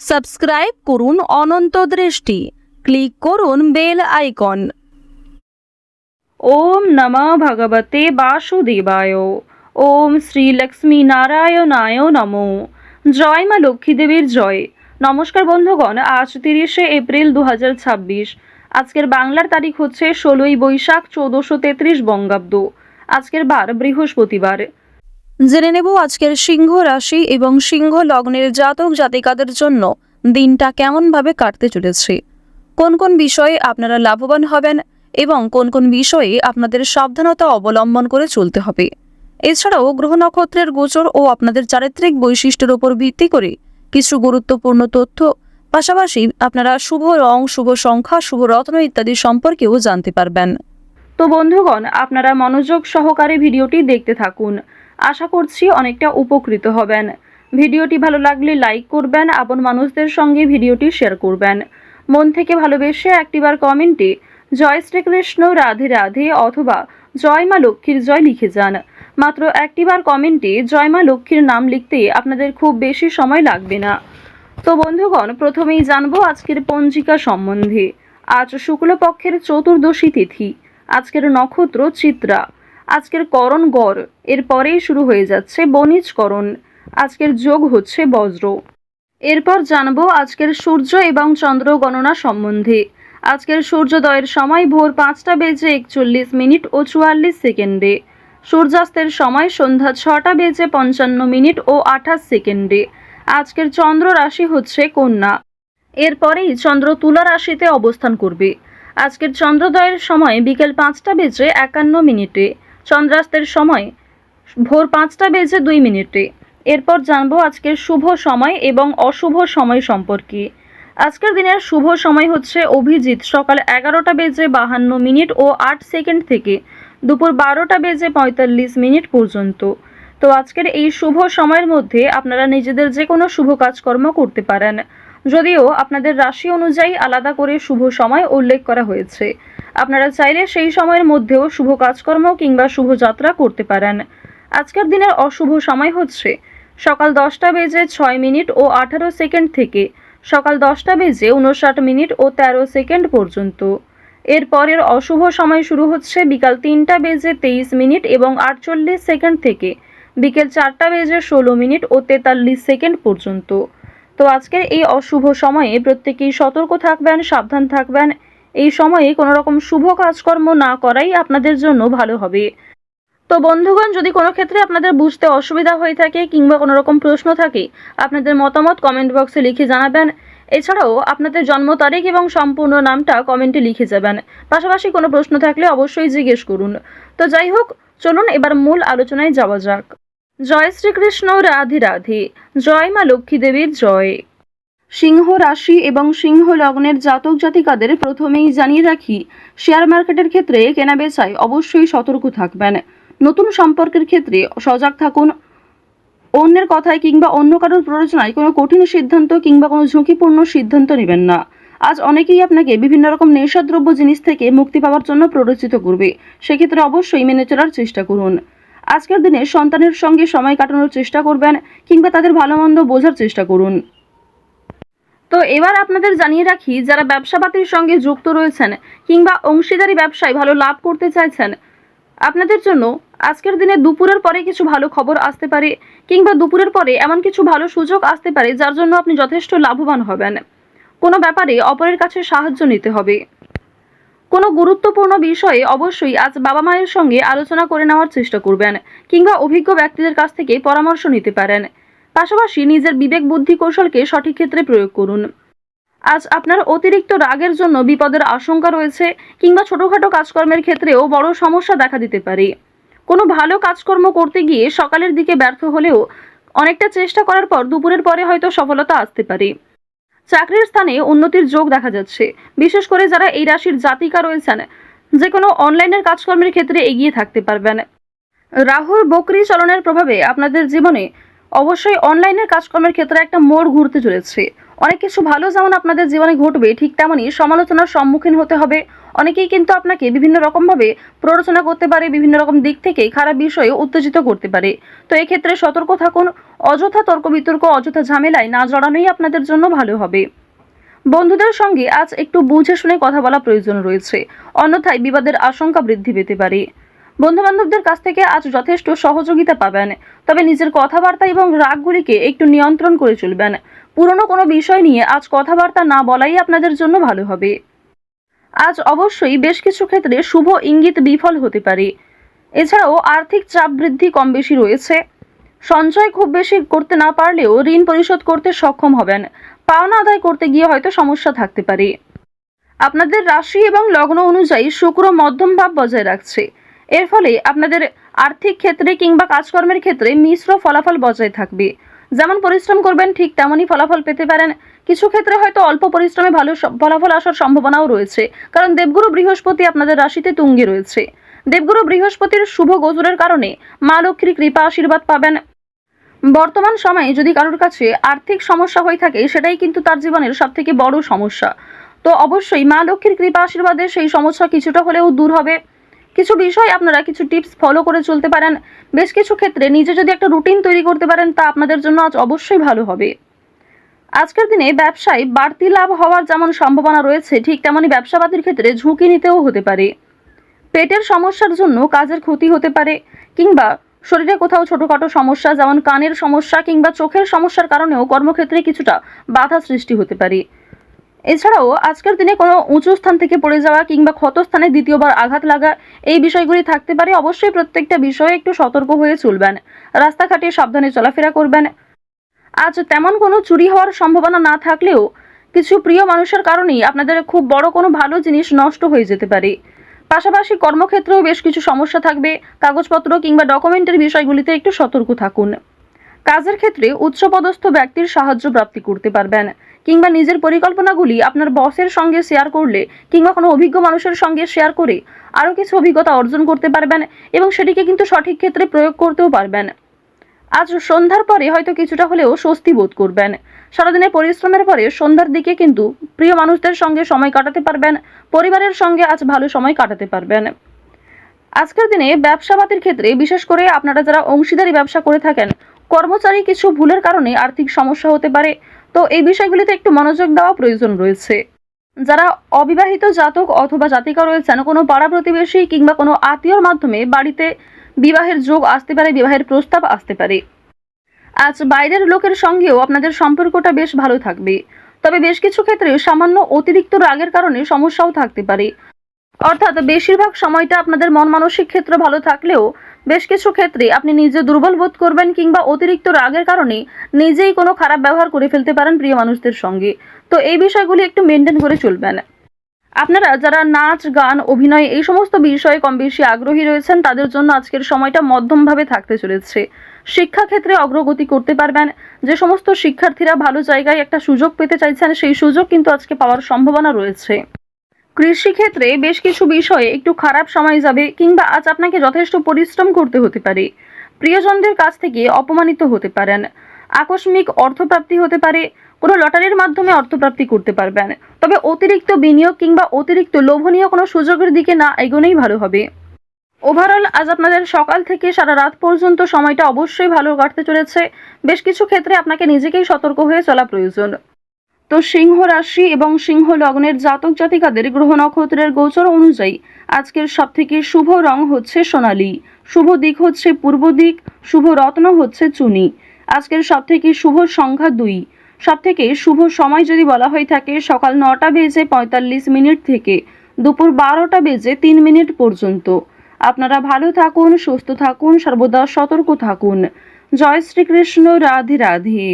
Subscribe করুন অনন্ত দৃষ্টি, click করুন বেল আইকন। ওম নমঃ ভগবতে বাসুদেবায়। ওম শ্রী লক্ষ্মী নারায়ণায় নমো। জয় মা লক্ষ্মী দেবীর জয়। নমস্কার বন্ধুগণ, আজ 30শে এপ্রিল 2026। আজকের বাংলার তারিখ হচ্ছে 16ই বৈশাখ 1433 বঙ্গাব্দ। আজকের বার বৃহস্পতিবার। জেনে নেব আজকের সিংহ রাশি এবং সিংহ লগ্নের জাতক জাতিকাদের জন্য দিনটা কেমনভাবে কাটতে চলেছে, কোন কোন বিষয়ে আপনারা লাভবান হবেন এবং কোন কোন বিষয়ে আপনাদের সাবধানতা অবলম্বন করে চলতে হবে। এছাড়াও গ্রহ নক্ষত্রের গোচর ও আপনাদের চারিত্রিক বৈশিষ্ট্যের উপর ভিত্তি করে কিছু গুরুত্বপূর্ণ তথ্য, পাশাপাশি আপনারা শুভ রং, শুভ সংখ্যা, শুভ রত্ন ইত্যাদি সম্পর্কেও জানতে পারবেন। তো বন্ধুগণ, আপনারা মনোযোগ সহকারে ভিডিওটি দেখতে থাকুন। আশা করছি অনেকটা উপকৃত হবেন। ভিডিওটি ভালো লাগলে লাইক করবেন, আপন মানুষদের সঙ্গে ভিডিওটি শেয়ার করবেন। মন থেকে ভালোবেসে একটিবার কমেন্টে জয় শ্রীকৃষ্ণ, রাধে রাধে অথবা জয় মা লক্ষ্মীর জয় লিখে যান। মাত্র একটিবার কমেন্টে জয় মা লক্ষ্মীর নাম লিখতে আপনাদের খুব বেশি সময় লাগবে না। তো বন্ধুগণ, প্রথমেই জানবো আজকের পঞ্জিকা সম্বন্ধে। আজ শুক্লপক্ষের চতুর্দশী তিথি। আজকের নক্ষত্র চিত্রা। আজকের করণ গড়। এরপরেই শুরু হয়ে যাচ্ছে বণিজকরণ। আজকের যোগ হচ্ছে বজ্র। এরপর জানবো আজকের সূর্য এবং চন্দ্র গণনা সম্বন্ধে। আজকের সূর্যোদয়ের সময় ভোর 5টা বেজে 41 মিনিট ও 44 সেকেন্ডে। সূর্যাস্তের সময় সন্ধ্যা 6টা বেজে 55 মিনিট ও 28 সেকেন্ডে। আজকের চন্দ্র রাশি হচ্ছে কন্যা। এরপরেই চন্দ্র তুলা রাশিতে অবস্থান করবে। আজকের চন্দ্রোদয়ের সময় বিকেল 5টা বেজে 51 মিনিটে। চন্দ্রাস্তের সময় ভোর 5টা বেজে 2 মিনিটে। এরপর জানবো আজকের শুভ সময় এবং অশুভ সময় সম্পর্কে। আজকের দিনের শুভ সময় হচ্ছে অভিজিৎ সকাল 11টা বেজে 52 মিনিট ও 8 সেকেন্ড থেকে দুপুর 12টা বেজে 45 মিনিট পর্যন্ত। তো আজকের এই শুভ সময়ের মধ্যে আপনারা নিজেদের যে কোনো শুভ কাজকর্ম করতে পারেন, যদিও আপনাদের রাশি অনুযায়ী আলাদা করে শুভ সময় উল্লেখ করা হয়েছে। আপনারা চাইলে সেই সময়ের মধ্যেও শুভ কাজকর্ম কিংবা শুভযাত্রা করতে পারেন। আজকের দিনের অশুভ সময় হচ্ছে সকাল 10টা বেজে 6 মিনিট ও 18 সেকেন্ড থেকে সকাল 10টা বেজে 59 মিনিট ও 13 সেকেন্ড পর্যন্ত। এরপরের অশুভ সময় শুরু হচ্ছে বিকাল 3টা বেজে 23 মিনিট এবং 48 সেকেন্ড থেকে বিকেল 4টা বেজে 16 মিনিট ও 43 সেকেন্ড পর্যন্ত। তো আজকের এই অশুভ সময়ে প্রত্যেকেই সতর্ক থাকবেন, সাবধান থাকবেন। এই সময়ে কোনো রকম শুভ কাজকর্ম না করাই আপনাদের জন্য ভালো হবে। তো বন্ধুগণ, যদি কোনো ক্ষেত্রে আপনাদের বুঝতে অসুবিধা হয়ে থাকে কিংবা কোনো রকম প্রশ্ন থাকে, আপনাদের মতামত কমেন্ট বক্সে লিখে জানাবেন। এছাড়াও আপনাদের জন্ম তারিখ এবং সম্পূর্ণ নামটা কমেন্টে লিখে যাবেন। পাশাপাশি কোনো প্রশ্ন থাকলে অবশ্যই জিজ্ঞেস করুন। তো যাই হোক, চলুন এবার মূল আলোচনায় যাওয়া যাক। জয় শ্রীকৃষ্ণ, রাধে রাধে। জয় মা লক্ষ্মী দেবীর জয়। সিংহ রাশি এবং সিংহ লগ্নের জাতক জাতিকাদের প্রথমেই জানিয়ে রাখি, শেয়ার মার্কেটের ক্ষেত্রে কেনাবেচায় অবশ্যই সতর্ক থাকবেন। নতুন সম্পর্কের ক্ষেত্রে সজাগ থাকুন। অন্যের কথায় কিংবা অন্য কারোর প্ররোচনায় কোনো কঠিন সিদ্ধান্ত কিংবা কোনো ঝুঁকিপূর্ণ সিদ্ধান্ত নেবেন না। আজ অনেকেই আপনাকে বিভিন্ন রকম নেশাদ্রব্য জিনিস থেকে মুক্তি পাওয়ার জন্য প্ররোচিত করবে। সেক্ষেত্রে অবশ্যই মেনে চলার চেষ্টা করুন। আজকের দিনে সন্তানের সঙ্গে সময় কাটানোর চেষ্টা করবেন কিংবা তাদের ভালো মন্দ বোঝার চেষ্টা করুন। তো এবার আপনাদের জানিয়ে রাখি, যারা ব্যবসাপাতির সঙ্গে যুক্ত রয়েছেন কিংবা অংশীদারি ব্যবসায় ভালো লাভ করতে চাইছেন, আপনাদের জন্য আজকের দিনে দুপুরের পরে কিছু ভালো খবর আসতে পারে কিংবা দুপুরের পরে এমন কিছু ভালো সুযোগ আসতে পারে যার জন্য আপনি যথেষ্ট লাভবান হবেন। কোনো ব্যাপারে অপরের কাছে সাহায্য নিতে হবে। কোনো গুরুত্বপূর্ণ বিষয়ে অবশ্যই আজ বাবা মায়ের সঙ্গে আলোচনা করে নেওয়ার চেষ্টা করবেন কিংবা অভিজ্ঞ ব্যক্তিদের কাছ থেকে পরামর্শ নিতে পারেন। পাশাপাশি নিজের বিবেক বুদ্ধি কৌশলকে সঠিক ক্ষেত্রে প্রয়োগ করুন। আজ আপনার অতিরিক্ত রাগের জন্য বিপদের আশঙ্কা রয়েছে কিংবা ছোটখাটো কাজকর্মের ক্ষেত্রেও বড় সমস্যা দেখা দিতে পারে। কোনো ভালো কাজকর্ম করতে গিয়ে সকালের দিকে ব্যর্থ হলেও অনেকটা চেষ্টা করার পর দুপুরের পরে হয়তো সফলতা আসতে পারে। চাকরির স্থানে উন্নতির যোগ দেখা যাচ্ছে। বিশেষ করে যারা এই রাশির জাতিকা রয়েছেন, যে কোনো অনলাইনের কাজকর্মের ক্ষেত্রে এগিয়ে থাকতে পারবেন। রাহুর বকরি চলনের প্রভাবে আপনাদের জীবনে অবশ্যই অনলাইনের কাজকর্মের ক্ষেত্রে একটা মোড় ঘুরতে চলেছে। অনেক কিছু ভালো যেমন আপনাদের জীবনে ঘটবে, ঠিক তেমনই সমালোচনার সম্মুখীন হতে হবে। অনেকেই কিন্তু আপনাকে বিভিন্ন রকমভাবে প্ররোচনা করতে পারে, বিভিন্ন রকম দিক থেকে খারাপ বিষয়ে উত্তেজিত করতে পারে। তো এক্ষেত্রে সতর্ক থাকুন, অযথা তর্ক বিতর্ক, অযথা ঝামেলায় না জড়ানোই আপনাদের জন্য ভালো হবে। বন্ধুদের সঙ্গে আজ একটু বুঝে শুনে কথা বলা প্রয়োজন রয়েছে, অন্যথায় বিবাদের আশঙ্কা বৃদ্ধি পেতে পারে। বন্ধু বান্ধবদের কাছ থেকে আজ যথেষ্ট সহযোগিতা পাবেন, তবে নিজের কথাবার্তা এবং রাগগুলিকে একটু নিয়ন্ত্রণ করে চলবেন। পুরনো কোনো বিষয় নিয়ে আজ কথাবার্তা না বলাই আপনাদের জন্য ভালো হবে। আজ অবশ্যই বেশ কিছু ক্ষেত্রে শুভ ইঙ্গিত বিফল হতে পারে। এছাড়াও আর্থিক চাপ বৃদ্ধি কম বেশি রয়েছে। সঞ্চয় খুব বেশি করতে না পারলেও ঋণ পরিশোধ করতে সক্ষম হবেন। পাওনা আদায় করতে গিয়ে হয়তো সমস্যা থাকতে পারে। আপনাদের রাশি এবং লগ্ন অনুযায়ী শুক্র মধ্যম ভাব বজায় রাখছে। এর ফলে আপনাদের আর্থিক ক্ষেত্রে কিংবা কাজকর্মের ক্ষেত্রে মিশ্র ফলাফল বজায় থাকবে। যেমন পরিশ্রম করবেন ঠিক তেমনই ফলাফল পেতে পারেন। কিছু ক্ষেত্রে হয়তো অল্প পরিশ্রমে ভালো ফলাফল আসার সম্ভাবনাও রয়েছে, কারণ দেবগুরু বৃহস্পতি আপনাদের রাশিতে তুঙ্গে রয়েছে। দেবগুরু বৃহস্পতির শুভ গোচরের কারণে মা লক্ষ্মীর কৃপা আশীর্বাদ পাবেন। বর্তমান সময়ে যদি কারোর কাছে আর্থিক সমস্যা হয়ে থাকে, সেটাই কিন্তু তার জীবনের সবথেকে বড় সমস্যা। তো অবশ্যই মা লক্ষ্মীর কৃপা আশীর্বাদে সেই সমস্যা কিছুটা হলেও দূর হবে। কিছু বিষয় আপনারা কিছু টিপস ফলো করে চলতে পারেন। বেশ কিছু ক্ষেত্রে নিজে যদি একটা রুটিন তৈরি করতে পারেন, তা আপনাদের জন্য আজ অবশ্যই ভালো হবে। আজকের দিনে ব্যবসায় বাড়তি লাভ হওয়ার যেমন সম্ভাবনা রয়েছে, ঠিক তেমনি ব্যবসাবাদীর ক্ষেত্রে ঝুঁকি নিতেও হতে পারে। পেটের সমস্যার জন্য কাজের ক্ষতি হতে পারে, কিংবা শরীরে কোথাও ছোটখাটো সমস্যা যেমন কানের সমস্যা কিংবা চোখের সমস্যার কারণেও কর্মক্ষেত্রে কিছুটা বাধা সৃষ্টি হতে পারে। এছাড়াও আজকের দিনে কোনো উঁচু স্থান থেকে পড়ে যাওয়া কিংবা ক্ষতস্থানে দ্বিতীয়বার আঘাত লাগা, এই বিষয়গুলি থাকতে পারে। অবশ্যই প্রত্যেকটা বিষয়ে একটু সতর্ক হয়ে চলবেন। রাস্তাঘাটে সাবধানে চলাফেরা করবেন। আজ তেমন কোনো চুরি হওয়ার সম্ভাবনা না থাকলেও কিছু প্রিয় মানুষের কারণেই আপনাদের খুব বড় কোনো ভালো জিনিস নষ্ট হয়ে যেতে পারে। পাশাপাশি কর্মক্ষেত্রেও বেশ কিছু সমস্যা থাকবে। কাগজপত্র কিংবা ডকুমেন্টের বিষয়গুলিতে একটু সতর্ক থাকুন। কাজের ক্ষেত্রে উচ্চপদস্থ ব্যক্তির সাহায্য প্রাপ্তি করতে পারবেন, কিংবা নিজের পরিকল্পনাগুলি আপনার বসের সঙ্গে শেয়ার করলে কিংবা কোনো অভিজ্ঞ মানুষের সঙ্গে শেয়ার করে আরও কিছু অভিজ্ঞতা অর্জন করতে পারবেন এবং সেটিকে কিন্তু সঠিক ক্ষেত্রে প্রয়োগ করতেও পারবেন। আজ সন্ধ্যার পরে হয়তো কিছুটা হলেও স্বস্তি বোধ করবেন। সারাদিনের পরিশ্রমের পরে সন্ধ্যার দিকে কিন্তু প্রিয় মানুষদের সঙ্গে সময় কাটাতে পারবেন। পরিবারের সঙ্গে আজ ভালো সময় কাটাতে পারবেন। আজকের দিনে ব্যবসাবাদীর ক্ষেত্রে বিশেষ করে আপনারা যারা অংশীদারি ব্যবসা করে থাকেন, কর্মচারী কিছু ভুলের কারণে আর্থিক সমস্যা হতে পারে। তো এই বিষয়গুলিতে একটু মনোযোগ দেওয়া প্রয়োজন রয়েছে। যারা অবিবাহিত জাতক অথবা জাতিকা রয়েছেন, কোনো পাড়া প্রতিবেশী কিংবা কোনো আত্মীয়র মাধ্যমে বাড়িতে বিবাহের যোগ আসতে পারে, বিবাহের প্রস্তাব আসতে পারে। আজ বাইরের লোকের সঙ্গেও আপনাদের সম্পর্কটা বেশ ভালো থাকবে, তবে বেশ কিছু ক্ষেত্রে সামান্য অতিরিক্ত রাগের কারণে সমস্যাও থাকতে পারে। অর্থাৎ বেশিরভাগ সময়টা আপনাদের মন মানসিক ক্ষেত্র ভালো থাকলেও বেশ কিছু ক্ষেত্রে আপনি নিজে দুর্বল বোধ করবেন, কিংবা অতিরিক্ত রাগের কারণে নিজেই কোনো খারাপ ব্যবহার করে ফেলতে পারেন প্রিয় মানুষদের সঙ্গে। তো এই বিষয়গুলি একটু মেনটেন করে চলবেন। আপনারা যারা নাচ গান অভিনয় এই সমস্ত বিষয়ে কম বেশি আগ্রহী রয়েছেন, তাদের জন্য আজকের সময়টা মধ্যমভাবে থাকতে চলেছে। শিক্ষাক্ষেত্রে অগ্রগতি করতে পারবেন। যে সমস্ত শিক্ষার্থীরা ভালো জায়গায় একটা সুযোগ পেতে চাইছেন, সেই সুযোগ কিন্তু আজকে পাওয়ার সম্ভাবনা রয়েছে। কৃষিক্ষেত্রে বেশ কিছু বিষয়ে একটু খারাপ সময় যাবে, কিংবা আজ আপনাকে যথেষ্ট পরিশ্রম করতে হতে পারে। প্রিয়জনদের কাছ থেকে অপমানিত হতে পারেন। আকস্মিক অর্থপ্রাপ্তি হতে পারে। কোনো লটারির মাধ্যমে অর্থপ্রাপ্তি করতে পারবেন। তবে অতিরিক্ত বিনিয়োগ কিংবা অতিরিক্ত লোভনীয় কোনো সুযোগের দিকে না এগোনোই ভালো হবে। ওভারঅল আজ আপনাদের সকাল থেকে সারা রাত পর্যন্ত সময়টা অবশ্যই ভালো কাটতে চলেছে। বেশ কিছু ক্ষেত্রে আপনাকে নিজেকেই সতর্ক হয়ে চলা প্রয়োজন। তো সিংহ রাশি এবং সিংহ লগ্নের জাতক জাতিকাদের গ্রহ নক্ষত্রের গোচর অনুযায়ী আজকের সবথেকে শুভ রং হচ্ছে সোনালী, শুভ দিক হচ্ছে পূর্ব দিক, শুভ রত্ন হচ্ছে চুনি। আজকের সবথেকে শুভ সংখ্যা 2। সবথেকে শুভ সময় যদি বলা হয়ে থাকে, সকাল 9:45 থেকে দুপুর 12:03 পর্যন্ত। আপনারা ভালো থাকুন, সুস্থ থাকুন, সর্বদা সতর্ক থাকুন। জয় শ্রীকৃষ্ণ। রাধে রাধে।